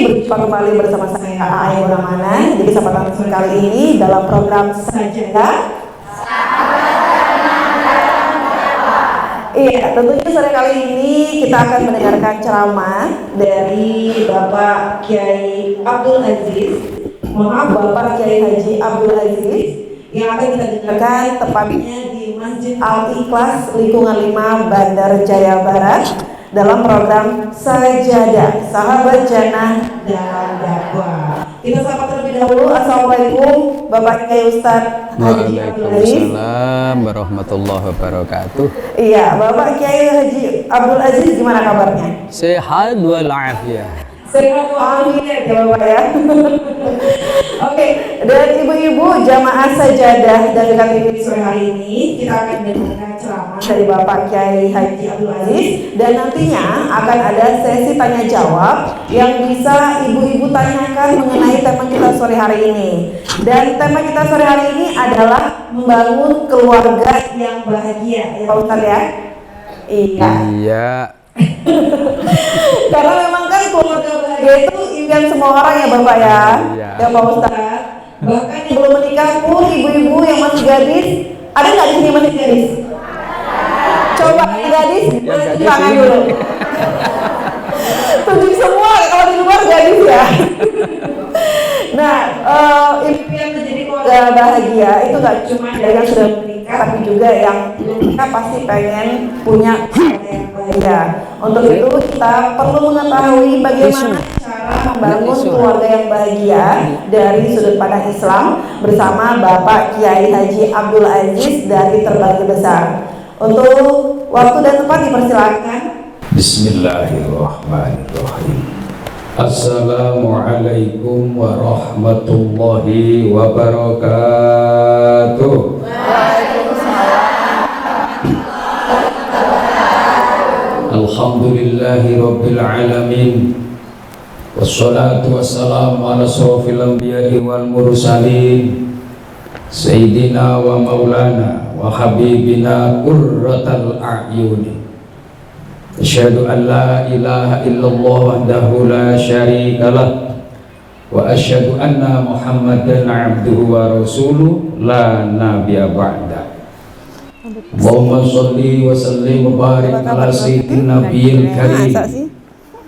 berjumpa kembali bersama saya Aai Bonamana di kesempatan kali ini dalam program Sajadah. Iya, tentunya sore kali ini kita akan mendengarkan ceramah dari Bapak Kiai Abdul Aziz. Bapak Kiai Haji Abdul Aziz yang akan kita dengarkan tepatnya di Masjid Al-Ikhlas Lingkungan 5 Bandar Jaya Barat dalam program Sajadah Sahabat Jannah dan Dakwah. Kita sapa terlebih dahulu. Assalamualaikum Bapak Kiai Ustadz Haji Abdul Aziz. Waalaikumsalam warahmatullahi wabarakatuh. Iya, Bapak Kiai Haji Abdul Aziz gimana kabarnya? Sehat walafiat. Sehat walafiat ya Bapak ya. Oke, dan ibu-ibu jamaah sajadah dari KTV sore hari ini kita akan mendengarkan ceramah dari Bapak Kiai Haji Abdul Aziz dan nantinya akan ada sesi tanya jawab yang bisa ibu-ibu tanyakan mengenai tema kita sore hari ini. Dan tema kita sore hari ini adalah membangun keluarga yang bahagia, ya Pak Ustadz ya. Iya. Karena memang kan keluarga bahagia itu impian semua orang ya Bapak ya. Ya Pak Ustadz. Bahkan yang belum menikah pun ibu-ibu yang masih gadis, ada nggak di sini masih gadis? Coba yang gadis, tunjuk tangan dulu. Tunjuk semua kalau di luar gadis ya. Nah, impian menjadi keluarga bahagia itu nggak cuma dari yang sudah menikah, tapi juga yang belum menikah pasti pengen punya keluarga yang bahagia. Untuk itu kita perlu mengetahui bagaimana cara membangun keluarga yang bahagia dari sudut pandang Islam bersama Bapak Kiai Haji Abdul Aziz dari Terbagi Besar. Untuk waktu dan tempat dipersilakan. Bismillahirrahmanirrahim. Assalamualaikum warahmatullahi wabarakatuh. Alhamdulillahi rabbil alamin. Wassalatu wassalamu ala asrofil anbiya'i wal mursalin Sayyidina wa maulana wa habibina qurratal a'yuni. Asyhadu an la ilaha illallah wahdahu la syarika lah wa asyhadu anna Muhammadan abduhu wa rasuluh la nabiyya ba'da. Allahumma sholli wa sallim wa barik ala sayyidina nabiyil karim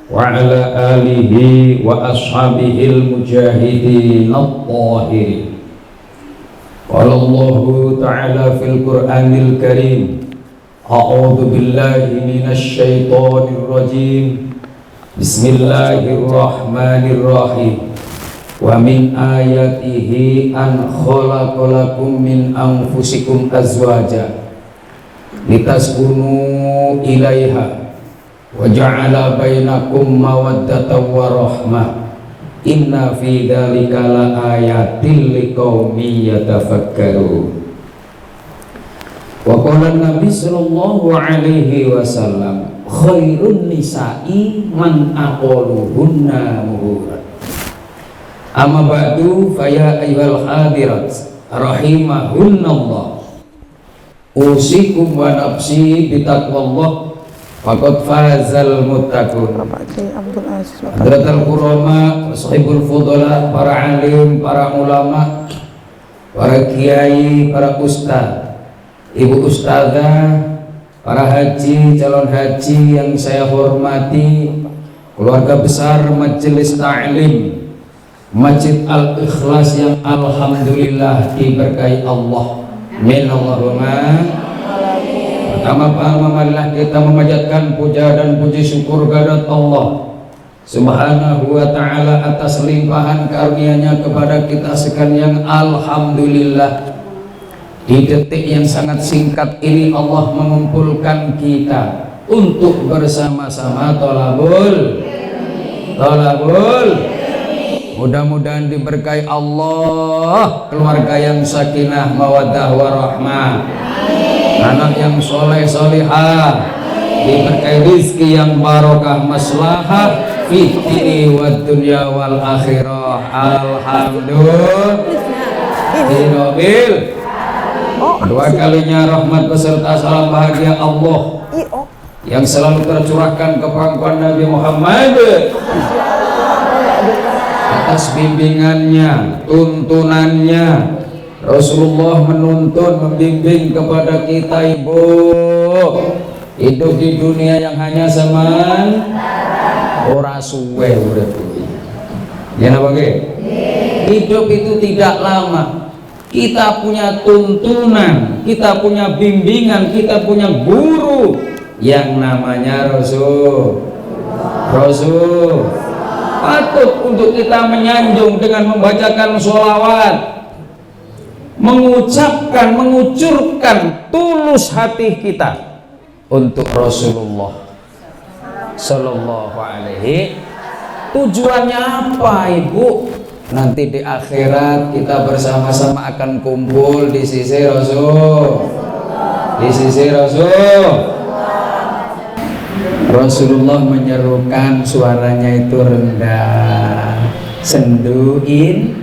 wa ala alihi wa ashabihil mujahidin at-tahirin. Qala Allahu ta'ala fil Qur'anil Karim, a'udzu billahi minasy syaithanir rajim. Bismillahirrahmanirrahim. Wa min ayatihi an khalaqalakum min anfusikum azwaja litaskunu ilaiha wa ja'ala bainakum mawaddatan wa rahmah. Inna fi dzalika laayatil liqaumin yatafakkarun. Wa qala Nabi sallallahu alaihi wasallam, khairun nisa'i man aqaluhunna muhurat. Amma ba'du fa ya ayyuhal hadirat rahimahunallah. Usikum wa nafsi bitaqwallah faqad fazal muttaqun. Hadratul qurama, sahibul fudala, para alim, para ulama, para kiai, para ustaz, ibu ustazah, para haji, calon haji yang saya hormati, keluarga besar Majelis Ta'lim Masjid Al-Ikhlas yang alhamdulillah diberkahi Allah. Amin Allahumma. Pertama-tama marilah kita memanjatkan puja dan puji syukur kehadirat Allah Subhanahu wa ta'ala atas limpahan karunia-Nya kepada kita sekalian. Alhamdulillah, di detik yang sangat singkat ini Allah mengumpulkan kita untuk bersama-sama tolabul. Mudah-mudahan diberkahi Allah, keluarga yang sakinah mawaddah warahmah, anak yang soleh solihah, diberkahi rizki yang barokah maslahah fi dini wad dunya wal akhirah. Alhamdulillah. Dua kalinya rahmat beserta salam bahagia Allah yang selalu tercurahkan kepada Nabi Muhammad atas bimbingannya, tuntunannya. Rasulullah menuntun, membimbing kepada kita, ibu, hidup di dunia yang hanya ora suwe urip kuwi. Ya napa nggih? Hidup itu tidak lama. Kita punya tuntunan, kita punya bimbingan, kita punya guru yang namanya Rasul. Patut untuk kita menyanjung dengan membacakan sholawat, mengucapkan, mengucurkan tulus hati kita untuk Rasulullah Sallallahu Alaihi. Tujuannya apa, ibu? Nanti di akhirat kita bersama-sama akan kumpul di sisi Rasul. Di sisi Rasul. Rasulullah menyerukan, suaranya itu rendah, senduin,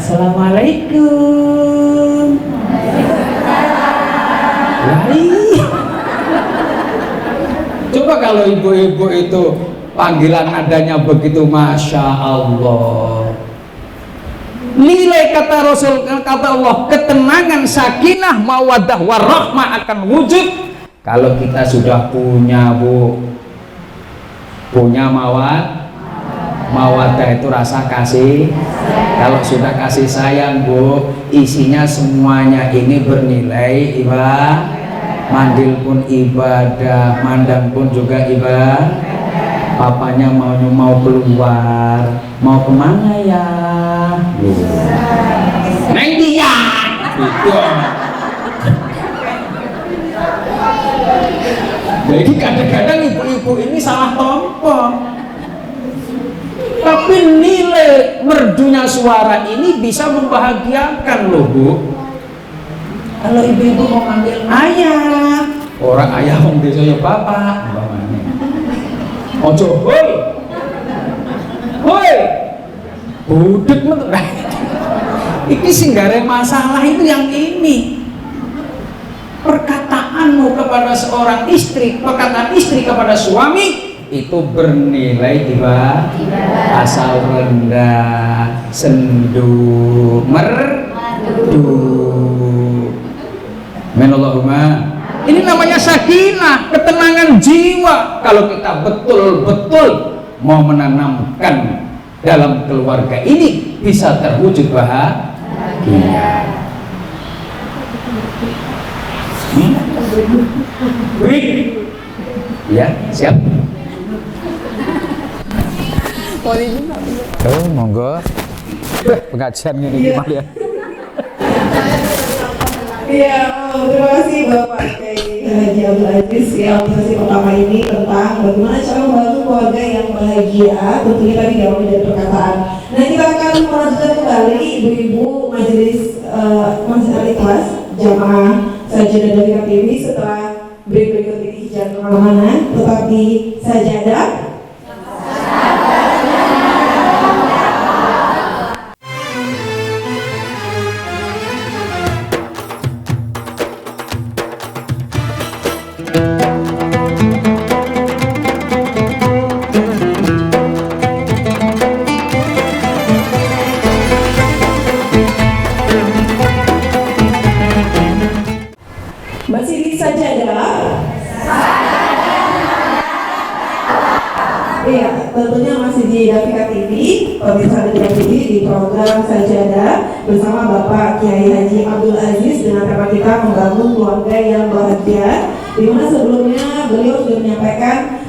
Assalamualaikum. Coba kalau ibu-ibu itu panggilan adanya begitu, Masya Allah. Nilai kata Rasul, kata Allah, ketenangan, sakinah, mawaddah, warahmah akan wujud kalau kita sudah punya, bu, punya mawaddah itu rasa kasih. Kalau sudah kasih sayang, bu, isinya semuanya ini bernilai ibadah. Mandil pun ibadah, mandang pun juga ibadah. Papanya mau keluar, mau kemana ya? Neng dia. Jadi kadang-kadang ibu-ibu ini salah tompo. Tapi nilai merdunya suara ini bisa membahagiakan loh, bu. Kalau ibu-ibu mau manggil ayah, orang ayah wong desa ya bapak. Ojo hoi, budek menurut. Iki singgare masalah itu yang ini. Perkataanmu kepada seorang istri, perkataan istri kepada suami itu bernilai ibadah. Asal rendah, sendu, merdu. Menallahumma. Ini namanya sakinah, ketenangan jiwa. Kalau kita betul-betul mau menanamkan dalam keluarga ini, bisa terwujud bahagia. Ya, siap. Oh, monggo. Pengajian ini gimana ya? Iya, terima kasih Bapak Kiai Haji Abdul Aziz yang sesi pertama ini tentang bagaimana cara membantu keluarga yang bahagia. Tentunya tadi diawali dari perkataan. Nah, kita akan melanjutkan kembali ibu-ibu majelis Al-Ikhlas jamaah sajadah dari KTV setelah berikut ini. Jangan kemana-mana, tetap di sajadah. Masih di sajadah. Iya, tentunya masih di Davika TV, pemirsa Davika TV di program Sajadah bersama Bapak Kiai Haji Abdul Aziz dengan tema kita membangun keluarga yang bahagia. Di mana sebelumnya beliau sudah menyampaikan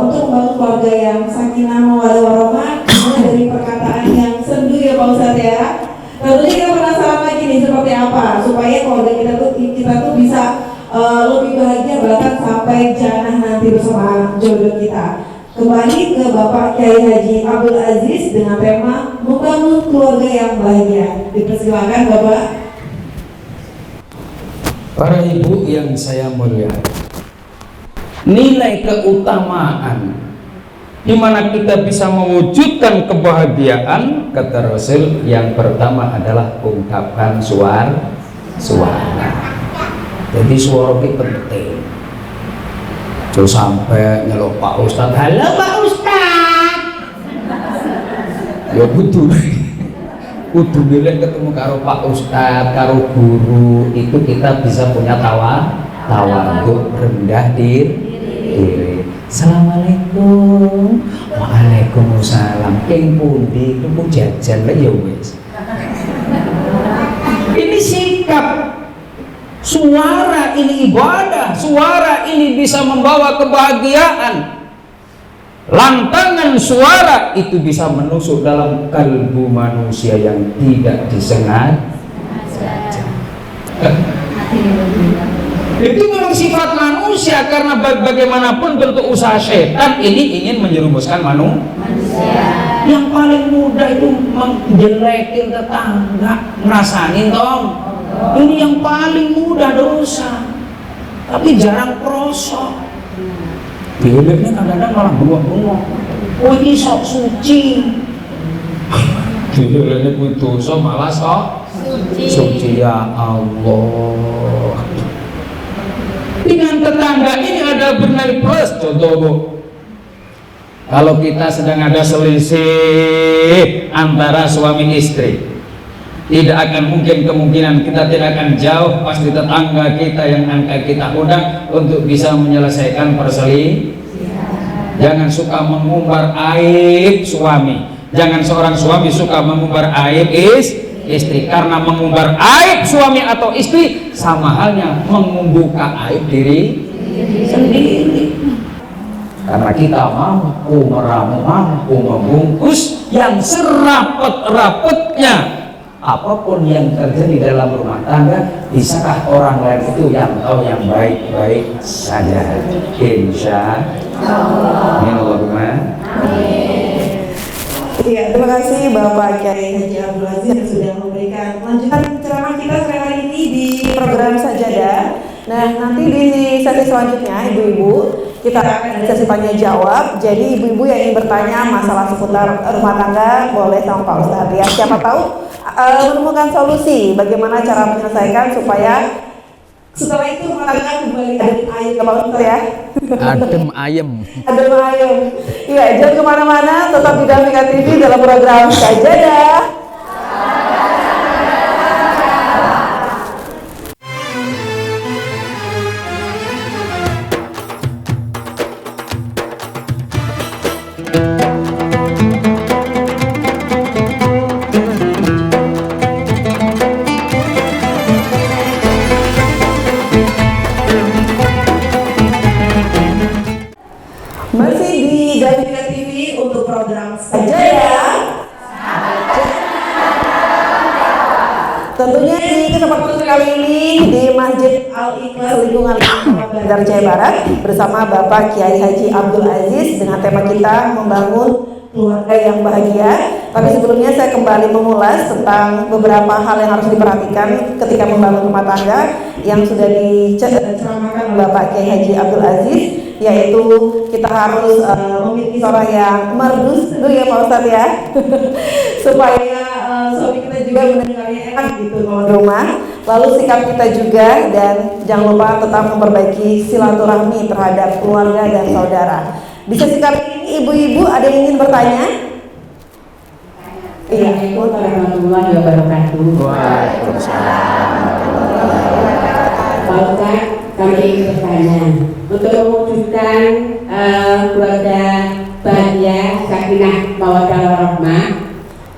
untuk membangun keluarga yang sakinah mawaddah warahmah dari perkataan yang sendu ya Pak Ustadz ya. Tentunya kita penasaran lagi nih seperti apa supaya keluarga kita tuh bisa lebih bahagia bahkan sampai jannah nanti bersama jodoh kita. Kembali ke Bapak Kiai Haji Abdul Aziz dengan tema membangun keluarga yang bahagia. Dipersilakan Bapak. Para ibu yang saya muliakan, nilai keutamaan di mana kita bisa mewujudkan kebahagiaan, kata Rasul, yang pertama adalah ungkapan suara. Jadi suara itu penting. Terus sampai nyelok Pak Ustadz, halo Pak Ustadz. Ya kudu milih ketemu karo Pak Ustadz, karo guru, itu kita bisa punya tawadhu, rendah diri. Assalamualaikum. Waalaikumsalam. King pundi tuku jajan lah ya wis. Ini sikap. Suara ini ibadah, suara ini bisa membawa kebahagiaan. Lantangan suara itu bisa menusuk dalam kalbu manusia yang tidak disengaja. Itu memang sifat manusia, karena bagaimanapun bentuk usaha setan ini ingin menjerumuskan manusia. Yang paling mudah itu menjelekin tetangga, ngerasain dong. Ini yang paling mudah dosa, tapi jarang krosok. Bileknya kadang-kadang malah bengok-bengok. Oh ini sok suci. Bileknya kuwi dosa malah sok suci. Ya Allah. Dengan tetangga ini ada benar plus. Contoh Bu, kalau kita sedang ada selisih antara suami istri, tidak akan mungkin kemungkinan kita tidak akan jauh, pasti tetangga kita yang akan kita undang untuk bisa menyelesaikan perselisihan. Jangan suka mengumbar aib suami, jangan seorang suami suka mengumbar aib istri, karena mengumbar aib suami atau istri sama halnya membuka aib diri sendiri. Karena kita mampu meramu, mampu membungkus yang serapet-rapetnya apapun yang terjadi dalam rumah tangga. Bisakah orang lain itu yang tahu yang baik-baik saja? Insya Allah. Iya, terima kasih Bapak Kiai Haji Abdul Aziz yang sudah memberikan lanjutan ceramah kita sore hari ini di program Sajadah. Nah, nanti di sesi selanjutnya ibu-ibu kita akan ada sesi tanya jawab. Jadi ibu-ibu yang ingin bertanya masalah seputar rumah tangga boleh sama Pak Ustadz ya. Siapa tahu menemukan solusi bagaimana cara menyelesaikan supaya setelah itu rumah tangga kembali adem ayem ke Pak Ustadz ya. Adem ayem. Adem ayem. Iya, jangan kemana-mana, tetap di Dafika TV dalam program Sajadah. Masih di Dafika TV untuk program Sajadah. Tentunya di kesempatan kali ini di Masjid Al-Ikhlas Lingkungan Bandar Jaya Barat bersama Bapak Kiai Haji Abdul Aziz dengan tema kita membangun keluarga yang bahagia. Tapi sebelumnya saya kembali mengulas tentang beberapa hal yang harus diperhatikan ketika membangun rumah tangga yang sudah diceramahkan Bapak Kiai Haji Abdul Aziz, yaitu kita harus memiliki suara yang merdu dulu ya Pak Ustadz ya supaya suami kita juga mendengarnya enak gitu kalau di rumah. Lalu sikap kita juga, dan jangan lupa tetap memperbaiki silaturahmi terhadap keluarga dan saudara. Di sesi kali ini ibu-ibu ada yang ingin bertanya? Assalamualaikum warahmatullahi wabarakatuh. Pak Ustadz, kami ingin bertanya, untuk mewujudkan keluarga bahagia, sakinah, mawaddah warahmah,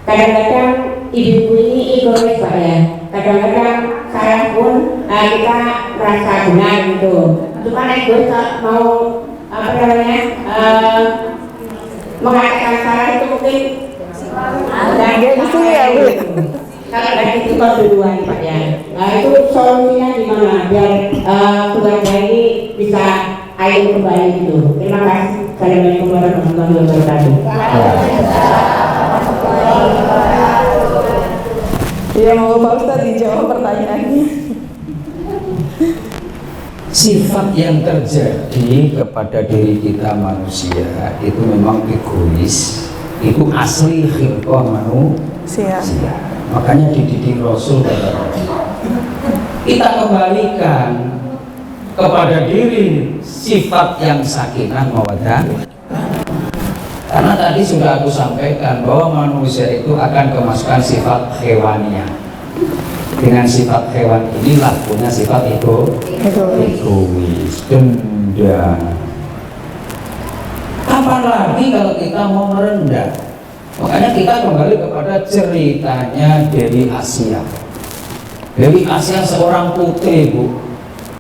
kadang-kadang ibu ini egois Pak ya. Kadang-kadang saya pun kita merasa benar gitu. Itu kan egois mau mengatakan salah itu mungkin gengsi ya Bu. Kalau dari itu duluan Pak ya. Itu solusinya gimana biar keluarga ini bisa ayo kembali gitu. Terima kasih. Assalamualaikum warahmatullahi wabarakatuh. Iya, mau Pak Ustadz dijawab pertanyaannya. Sifat yang terjadi kepada diri kita manusia itu memang egois. Itu asli khilqah manusia. Makanya dididik Rasul kita kembalikan kepada diri sifat yang sakinah mawaddah. Karena tadi sudah aku sampaikan bahwa manusia itu akan kemasukan sifat hewannya. Dengan sifat hewan inilah punya sifat egois, dendam. Apalagi kalau kita mau merendah. Makanya kita kembali kepada ceritanya Dewi Asia. Dewi Asia seorang putri, Bu,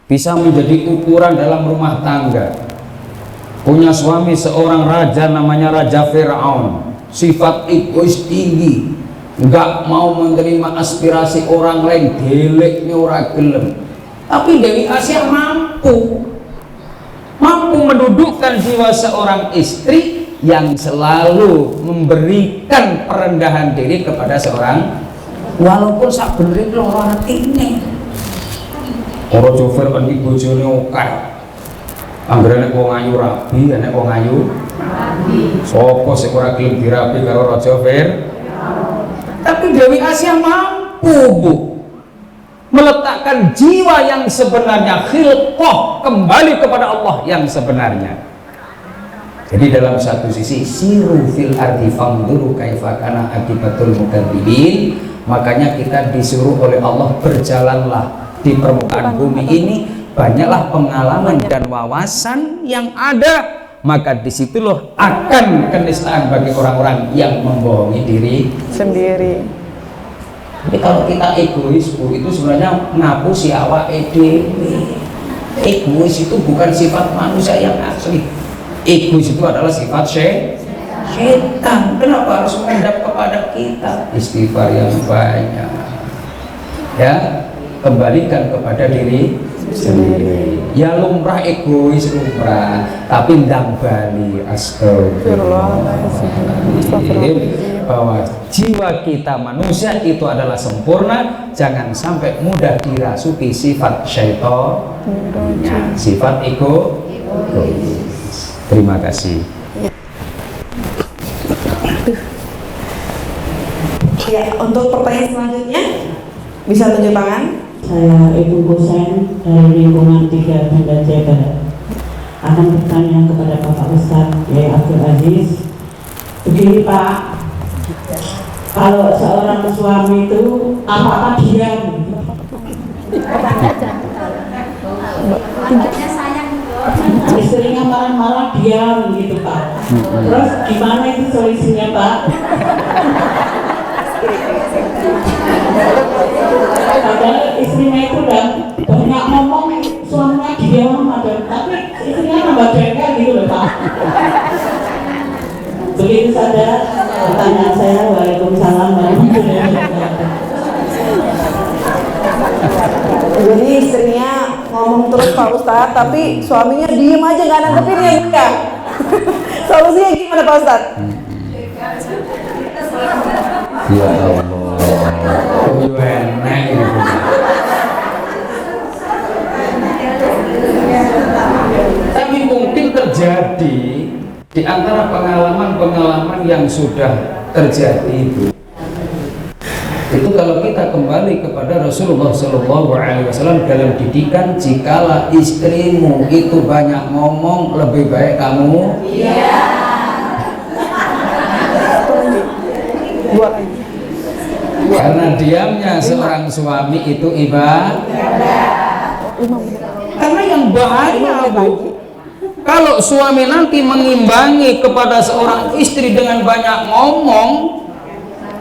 bisa menjadi ukuran dalam rumah tangga. Punya suami seorang raja namanya Raja Fir'aun, sifat egois tinggi, nggak mau menerima aspirasi orang lain, geleknya orang gelem. Tapi Dewi Asia mampu mendudukkan jiwa seorang istri yang selalu memberikan perendahan diri kepada seorang, walaupun sak bener loro atine. Ora jover kan iki bojone akeh. Anggere nek wong ayu rabi, nek wong ayu rabi. Sopo sing ora gelem dirabi karo Raja Fir? Tapi Dewi Asia mampu, Bu, meletakkan jiwa yang sebenarnya, khilqah, kembali kepada Allah yang sebenarnya. Jadi dalam satu sisi siru fil ardi fanzuru kaifa kana akibatul mukadzibin, makanya kita disuruh oleh Allah berjalanlah di permukaan bumi ini, banyaklah pengalaman dan wawasan yang ada, maka disitulah akan keniscayaan bagi orang-orang yang membohongi diri sendiri. Tapi kalau kita egois, Bu, itu sebenarnya ngapusi awak dhewe. Egois itu bukan sifat manusia yang asli. Egois itu adalah sifat setan. Kenapa harus menghadap kepada kita? Istighfar yang banyak, ya, kembalikan kepada diri sendiri. Ya lumrah egois lumrah, tapi ndang bali astagfirullahaladzim, bahwa jiwa kita manusia itu adalah sempurna. Jangan sampai mudah dirasuki sifat syaitan, sifat egois. Terima kasih. Ya, untuk pertanyaan selanjutnya bisa tunjuk tangan. Saya Ibu Husain dari lingkungan 3 Banda Jaya Barat. Akan bertanya kepada Bapak Ustadz Yai Abdul Aziz. Begini Pak, kalau seorang suami itu apa-apa diam, istrinya marah-marah diam gitu Pak. Terus gimana itu solusinya Pak? Padahal istrinya itu udah banyak ngomong, suaminya diam aja, tapi istrinya tambah jengkel gitu loh Pak. Begitu saja pertanyaan saya. Waalaikumsalam warahmatullahi wabarakatuh. Jadi istrinya ngomong terus Pak Ustadz, tapi suaminya diem aja nggak nanggepin ya enggak. Solusinya gimana Pak Ustadz? Ya Allah, tapi mungkin terjadi di antara pengalaman-pengalaman yang sudah terjadi itu kalau kita kembali kepada Rasulullah SAW dalam didikan, jikalau istrimu itu banyak ngomong, lebih baik kamu karena diamnya seorang suami itu ibadah. Karena yang bahaya, Bu, kalau suami nanti mengimbangi kepada seorang istri dengan banyak ngomong,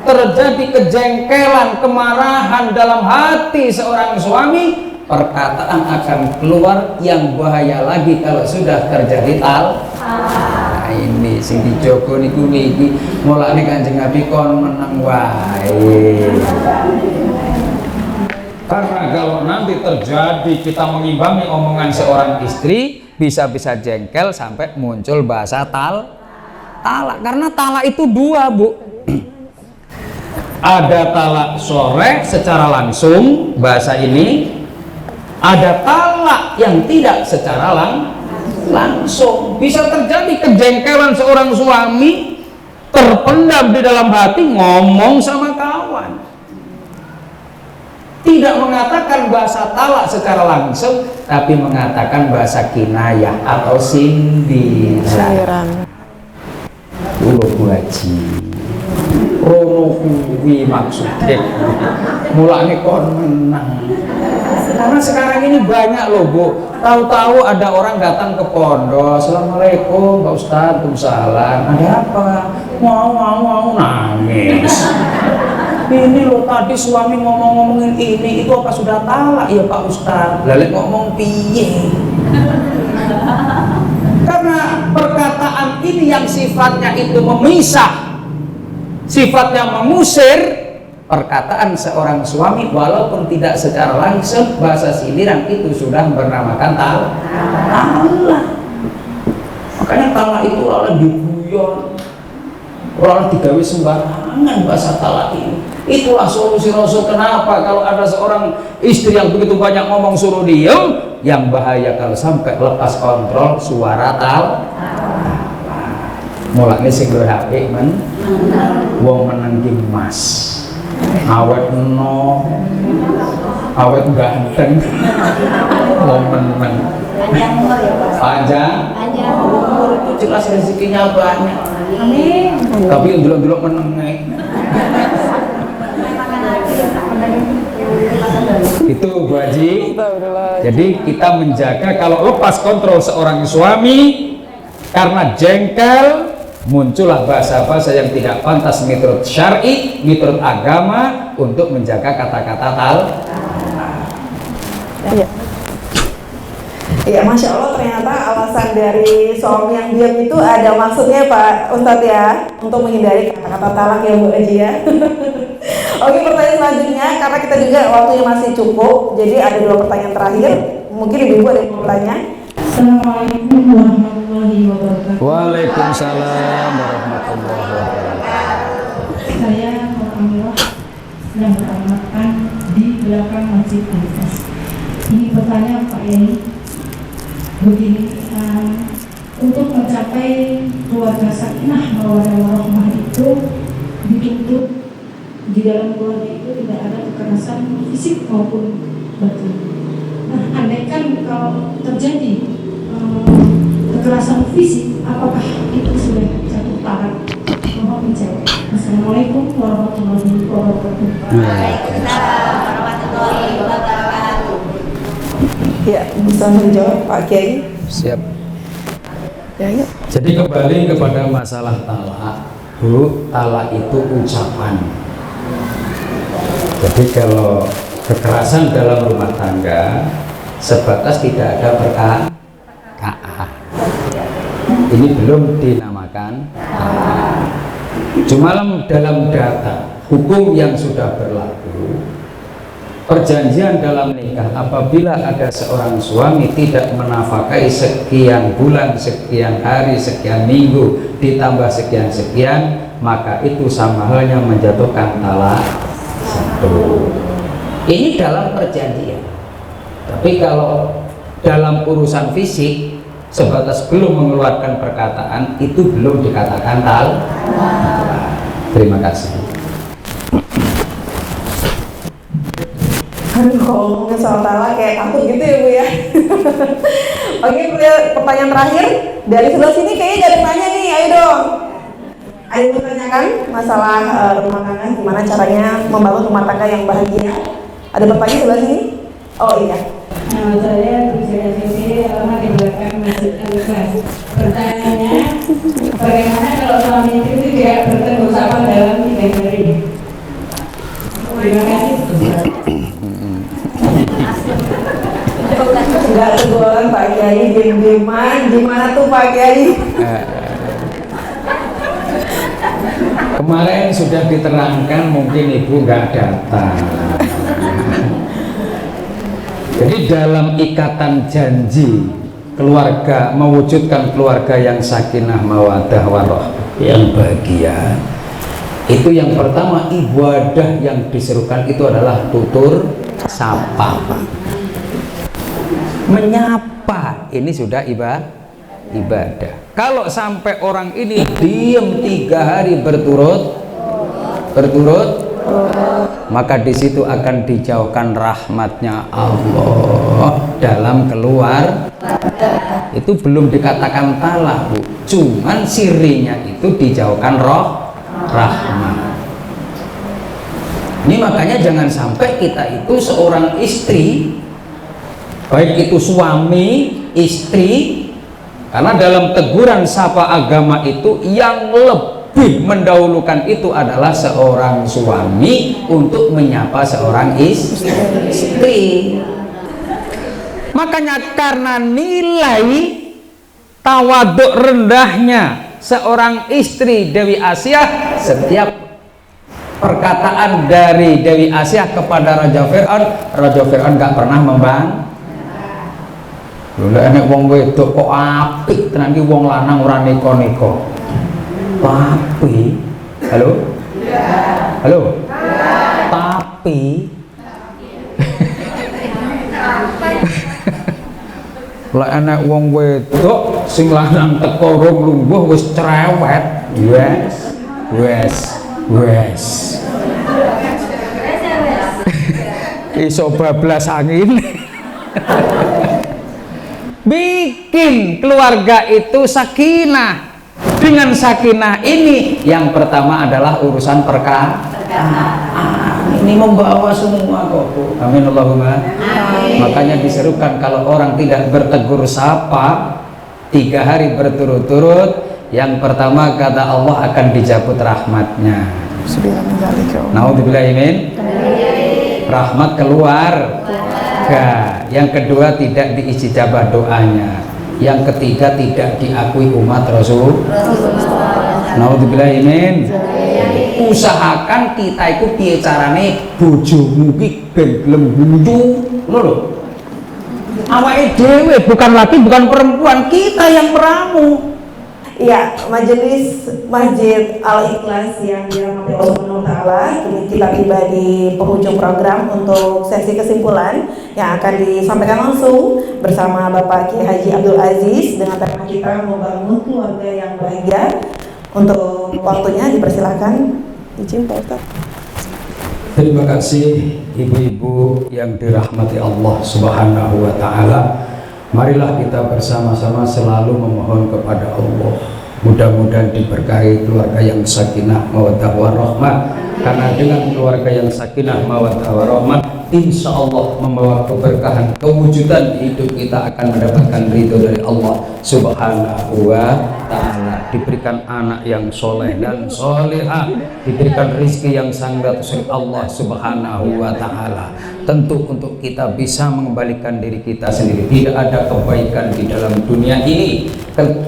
terjadi kejengkelan, kemarahan dalam hati seorang suami, perkataan akan keluar yang bahaya lagi kalau sudah terjadi Nah, ini sing dijogo niku iki mulane Kanjeng Nabi kon meneng wae. Karena kalau nanti terjadi kita mengimbangi omongan seorang istri, bisa-bisa jengkel sampai muncul bahasa talak. Karena talak itu dua, Bu. Ada talak sore secara langsung, bahasa ini. Ada talak yang tidak secara langsung. Bisa terjadi kejengkelan seorang suami terpendam di dalam hati, ngomong sama kawan, tidak mengatakan bahasa talak secara langsung, tapi mengatakan bahasa kinayah atau sindiran. Kulo Bu Haji rono kuwi maksudnya mulane kon menang. Karena sekarang ini banyak loh Bu, tahu-tahu ada orang datang ke pondok, assalamualaikum Pak Ustadz, waalaikumsalam, ada apa? Mau nangis. Ini loh tadi suami ngomongin ini, itu apa sudah talak ya Pak Ustadz? Lalu ngomong piye? Karena perkataan ini yang sifatnya itu memisah, sifatnya mengusir. Perkataan seorang suami walaupun tidak secara langsung bahasa sindiran itu sudah bernamakan talak. Makanya talak itu lalu diguyon, lalu digawe sembarangan bahasa talak ini. Itulah solusi Rasul. Kenapa kalau ada seorang istri yang begitu banyak ngomong suruh diem, yang bahaya kalau sampai lepas kontrol suara talak. Mulanya sing HP men wong meneng ki mas. Awet no, awet ganteng, mau menang. Panjang, umur itu jelas rezekinya banyak. Tapi yang dulu menang. Itu Bu Haji. Jadi kita menjaga kalau lepas kontrol seorang suami karena jengkel, muncullah bahasa-bahasa yang tidak pantas menurut syar'i, menurut agama untuk menjaga kata-kata Iya. Iya, Masya Allah ternyata alasan dari suami yang diam itu ada maksudnya Pak Ustadz ya, untuk menghindari kata-kata talak ya Bu Haji ya. Oke, pertanyaan selanjutnya karena kita juga waktunya masih cukup, jadi ada 2 pertanyaan terakhir. Mungkin Ibu ada yang mau bertanya. Assalamualaikum warahmatullahi wabarakatuh. Waalaikumsalam warahmatullahi wabarakatuh. Saya Muhammadah sedang beralamatkan di belakang Masjid Al-Ikhlas. Ini bertanya Pak Yai, begini, untuk mencapai keluarga sakinah mawaddah warahmah itu dituntut di dalam keluarga itu tidak ada kekerasan fisik maupun batin. Nah, andaikan kalau terjadi kekerasan fisik, apakah itu sudah jatuh talak? Mohon dijawab. Assalamualaikum warahmatullahi wabarakatuh. Waalaikumsalam warahmatullahi wabarakatuh. Ya, bisa menjawab Pak Kiai. Siap. Ya, yuk. Jadi kembali kepada masalah talak, Bu, talak itu ucapan. Jadi kalau kekerasan dalam rumah tangga sebatas tidak ada perkataan, ini belum dinamakan talak. Cuma dalam data hukum yang sudah berlaku, perjanjian dalam nikah apabila ada seorang suami tidak menafkahi sekian bulan, sekian hari, sekian minggu ditambah sekian-sekian, maka itu sama halnya menjatuhkan talak 1. Ini dalam perjanjian. Tapi kalau dalam urusan fisik sebatas belum mengeluarkan perkataan, itu belum dikatakan talak. Terima kasih. Aduh, kalau ngomongin soal talak kayak takut gitu ya Bu ya. Oke, pertanyaan terakhir dari sebelah sini kayaknya gak ada yang nanya nih, ayo dong. Ada yang bertanyakan masalah rumah tangga, gimana caranya membangun rumah tangga yang bahagia? Ada bertanya sebelah sini? Oh iya. Saya Tujuan Sisi alamat di belakang Masjid Al-Ikhlas. Pertanyaannya, bagaimana kalau suami itu tidak bertemu sama dalam 3 hari? Terima kasih. Enggak teguran Pak Kiai, diem-dieman. Gimana tuh Pak Kiai? Kemarin sudah diterangkan, mungkin Ibu nggak datang. Jadi dalam ikatan janji keluarga, mewujudkan keluarga yang sakinah mawaddah warahmah, yang bahagia, itu yang pertama ibadah yang diserukan itu adalah tutur sapa. Menyapa ini sudah ibadah. Kalau sampai orang ini diam 3 hari berturut maka di situ akan dijauhkan rahmatnya Allah dalam keluar. Itu belum dikatakan talak, Bu. Cuman sirinya itu dijauhkan rahmat. Ini makanya jangan sampai kita itu seorang istri, baik itu suami, istri, karena dalam teguran sapa agama itu yang lebih mendahulukan itu adalah seorang suami untuk menyapa seorang istri. Makanya karena nilai tawaduk rendahnya seorang istri Dewi Asia, setiap perkataan dari Dewi Asia kepada Raja Fir'aun gak pernah membang. Lha enek wong wedok kok apik tenan iki wong lanang ora neko-neko. Tapi halo? Halo? Tapi lah enek wong wedok sing lanang teko rong lumbuh wis cerewet. Wes. Iso bablas angin. Bikin keluarga itu sakinah. Dengan sakinah ini yang pertama adalah urusan perkataan. Ini membawa semua kok, Bu. Amin Allahumma. Makanya diserukan kalau orang tidak bertegur sapa 3 hari berturut-turut, yang pertama kata Allah akan dicabut rahmatnya. Naudzubillah min. Rahmat keluar. Yang kedua tidak diijabah doanya. Yang ketiga tidak diakui umat Rasul. Naudzubillah min. Usahakan kita itu piye carane bojomu ki ben gelem guyu lho. Awake dhewe bukan perempuan, kita yang meramu. Ya, majelis Masjid Al-Ikhlas yang dirahmati Allah Subhanahu wa Ta'ala, ini kita tiba di penghujung program untuk sesi kesimpulan yang akan disampaikan langsung bersama Bapak Kiai Haji Abdul Aziz dengan tema kita membangun keluarga yang bahagia. Untuk waktunya dipersilakan, izin Pak Ustaz. Terima kasih ibu-ibu yang dirahmati Allah Subhanahu wa Ta'ala. Marilah kita bersama-sama selalu memohon kepada Allah, mudah-mudahan diberkahi keluarga yang sakinah mawaddah warahmah. Karena dengan keluarga yang sakinah mawaddah warahmah, insya Allah membawa keberkahan, kewujudan di hidup kita akan mendapatkan ridho dari Allah Subhanahu wa Ta'ala. Diberikan anak yang soleh dan solehah, diberikan rizki yang sangat dari Allah Subhanahu wa Ta'ala. Tentu untuk kita bisa mengembalikan diri kita sendiri, tidak ada kebaikan di dalam dunia ini.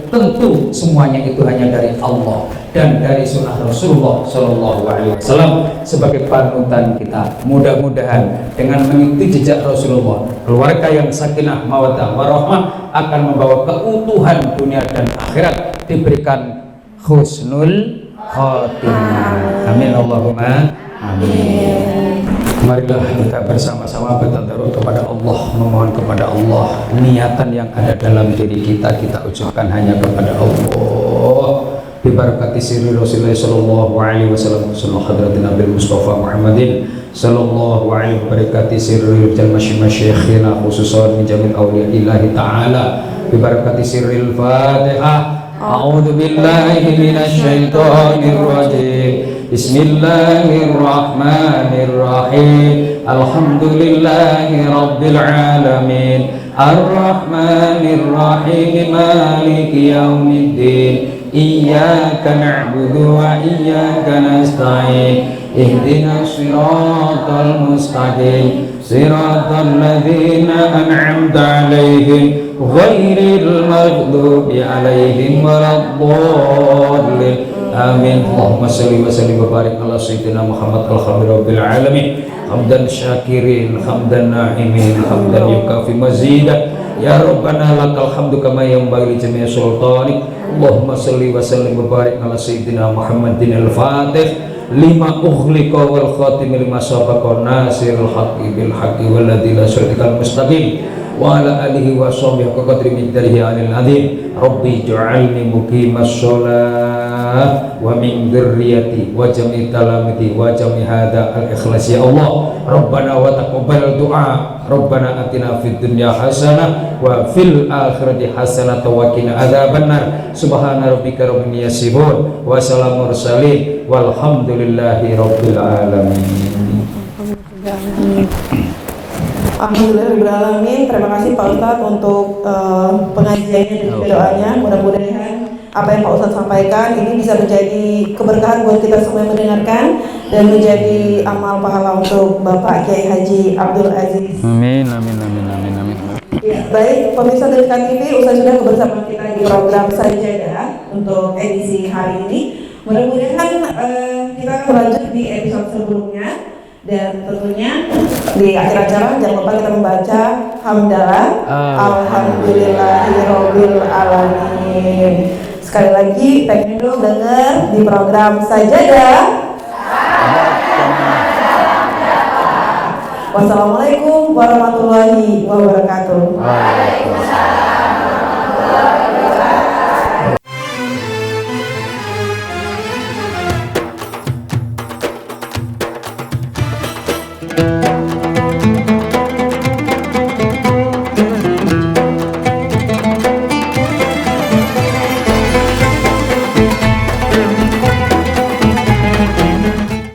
Tentu semuanya itu hanya dari Allah dan dari sunnah Rasulullah Shallallahu Alaihi Wasallam sebagai panutan kita. Mudah-mudahan dengan mengikuti jejak Rasulullah, keluarga yang sakinah mawaddah warahmah akan membawa keutuhan dunia dan akhirat, diberikan husnul khotimah. Amin Allahumma amin. Marilah kita bersama-sama bertadarus kepada Allah, memohon kepada Allah. Niatan yang ada dalam diri kita ucapkan hanya kepada Allah. Bibarakati sirri Rasulullah sallallahu alaihi wasallam, sallallahu hadratin Nabi Mustafa Muhammadin sallallahu alaihi barakati sirri rijal masyayikhina khususan min jamil awliya illahi ta'ala. Bibarakati sirril Fatihah. A'udzu billahi minasy syaithanir rajim. Bismillahirrahmanirrahim. Alhamdulillahi rabbil alamin. Ar-Rahmanirrahim. Maliki yaumiddin. Iyyaka na'budu wa iyyaka nasta'in. Ihdinas siratal mustaqim. Siratal ladzina an'amta 'alaihim ghairil maghdubi 'alaihim waladdallin. Amin. Allahumma shalli wa sallim wa barik ala sayyidina Muhammad alhamdulillahil alamin. Hamdan syakirin, hamdan na'imin, hamdan yukafi mazidah. Ya Rabbana lakal hamdu kama yanbaghi li jami'i sultanik. Allahumma shalli wa sallim wa barik ala sayyidina Muhammadin al-Fatih lima ughliqa wal khatim lima sabaqa nasirul haqqi bil haqqi walladzi la syarika mustaqim wa ala alihi wa sahbihi qadri min darihi alil azim. Rabbi ij'alni muqimas shalah wa min dzurriyyati wa jami' talamati wa jami' hadza al-ikhlas ya Allah. Rabbana wa taqabbal du'a. Rabbana atina fid dunya hasanah wa fil akhirati hasanah wa qina adzabannar. Subhana rabbika rabbil izzati wa salamun mursalin walhamdulillahi rabbil alamin. Alhamdulillahirrahmanirrahim. Terima kasih Pak Ustadz untuk pengajiannya dan juga doanya. Mudah-mudahan apa yang Pak Ustadz sampaikan ini bisa menjadi keberkahan buat kita semua yang mendengarkan dan menjadi amal pahala untuk Bapak Kiai Haji Abdul Aziz. Amin, amin, amin, amin, amin. Ya, baik pemirsa dari TV, Ustadz sudah bersama kita di program Sajadah untuk edisi hari ini. Mudah-mudahan kita akan lanjut di episode sebelumnya. Dan tentunya di akhir acara jangan lupa kita membaca hamdalah alhamdulillahirabbil alamin. Sekali lagi pengen dong dengar di program Sajadah. Wassalamualaikum warahmatullahi wabarakatuh.